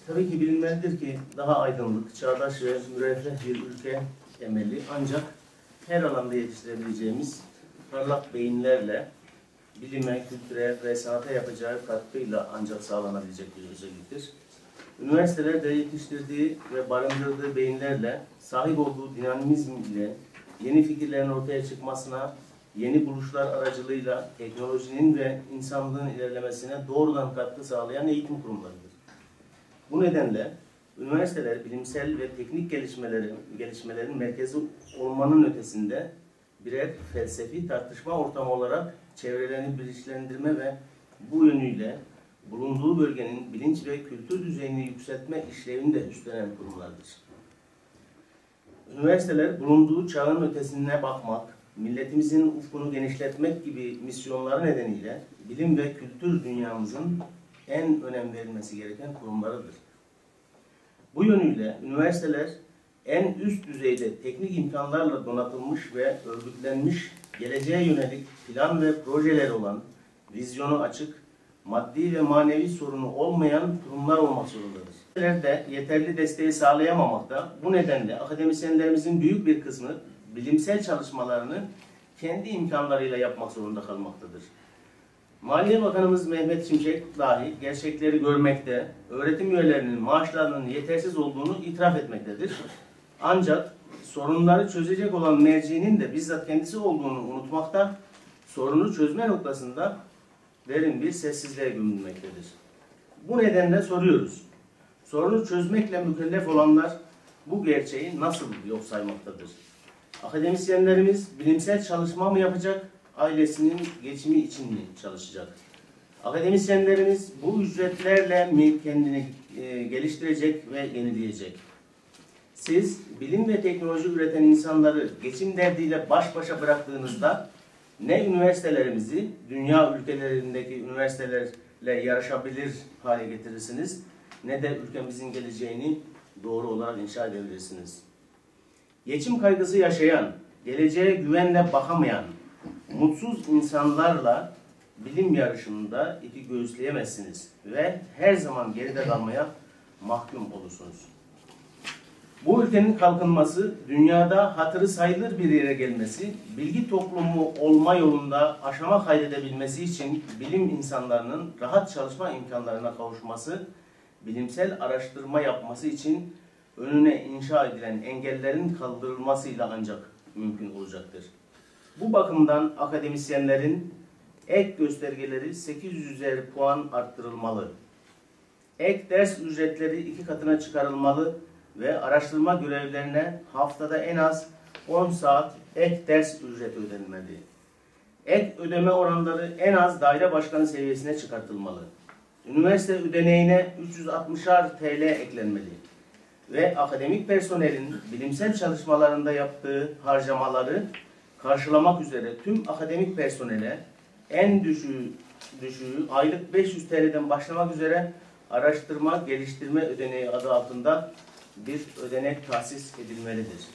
Tabii ki bilinmelidir ki daha aydınlık, çağdaş ve müreffeh bir ülke temelli ancak her alanda yetiştirebileceğimiz parlak beyinlerle bilime, kültüre ve sanata yapacağı katkıyla ancak sağlanabilecek bir özelliktir. Üniversiteler de yetiştirdiği ve barındırdığı beyinlerle sahip olduğu dinamizm ile yeni fikirlerin ortaya çıkmasına, yeni buluşlar aracılığıyla teknolojinin ve insanlığın ilerlemesine doğrudan katkı sağlayan eğitim kurumlarıdır. Bu nedenle üniversiteler bilimsel ve teknik gelişmelerin merkezi olmanın ötesinde birer felsefi tartışma ortamı olarak çevrelerini bilinçlendirme ve bu yönüyle bulunduğu bölgenin bilinç ve kültür düzeyini yükseltme işlevini de üstlenen kurumlardır. Üniversiteler bulunduğu çağın ötesine bakmak, milletimizin ufkunu genişletmek gibi misyonları nedeniyle bilim ve kültür dünyamızın en önem verilmesi gereken kurumlarıdır. Bu yönüyle üniversiteler en üst düzeyde teknik imkanlarla donatılmış ve örgütlenmiş, geleceğe yönelik plan ve projeler olan, vizyonu açık, maddi ve manevi sorunu olmayan kurumlar olmak zorundadır. Üniversiteler de yeterli desteği sağlayamamakta, bu nedenle akademisyenlerimizin büyük bir kısmı bilimsel çalışmalarını kendi imkanlarıyla yapmak zorunda kalmaktadır. Maliye Bakanımız Mehmet Şimşek dahi gerçekleri görmekte, öğretim üyelerinin maaşlarının yetersiz olduğunu itiraf etmektedir. Ancak sorunları çözecek olan mercinin de bizzat kendisi olduğunu unutmakta, sorunu çözme noktasında derin bir sessizliğe gömülmektedir. Bu nedenle soruyoruz. Sorunu çözmekle mükellef olanlar bu gerçeği nasıl yok saymaktadır? Akademisyenlerimiz bilimsel çalışma mı yapacak, ailesinin geçimi için mi çalışacak? Akademisyenlerimiz bu ücretlerle mi kendini geliştirecek ve yenileyecek? Siz bilim ve teknoloji üreten insanları geçim derdiyle baş başa bıraktığınızda ne üniversitelerimizi dünya ülkelerindeki üniversitelerle yarışabilir hale getirirsiniz, ne de ülkemizin geleceğini doğru olarak inşa edebilirsiniz. Geçim kaygısı yaşayan, geleceğe güvenle bakamayan, mutsuz insanlarla bilim yarışında iki göğüsleyemezsiniz ve her zaman geride kalmaya mahkum olursunuz. Bu ülkenin kalkınması, dünyada hatırı sayılır bir yere gelmesi, bilgi toplumu olma yolunda aşama kaydedebilmesi için bilim insanlarının rahat çalışma imkanlarına kavuşması, bilimsel araştırma yapması için önüne inşa edilen engellerin kaldırılmasıyla ancak mümkün olacaktır. Bu bakımdan akademisyenlerin ek göstergeleri 800'er puan arttırılmalı. Ek ders ücretleri 2 katına çıkarılmalı ve araştırma görevlerine haftada en az 10 saat ek ders ücreti ödenmeli. Ek ödeme oranları en az daire başkanı seviyesine çıkartılmalı. Üniversite ödeneğine 360'ar TL eklenmeli. Ve akademik personelin bilimsel çalışmalarında yaptığı harcamaları karşılamak üzere tüm akademik personele en düşüğü aylık 500 TL'den başlamak üzere araştırma geliştirme ödeneği adı altında bir ödenek tahsis edilmelidir.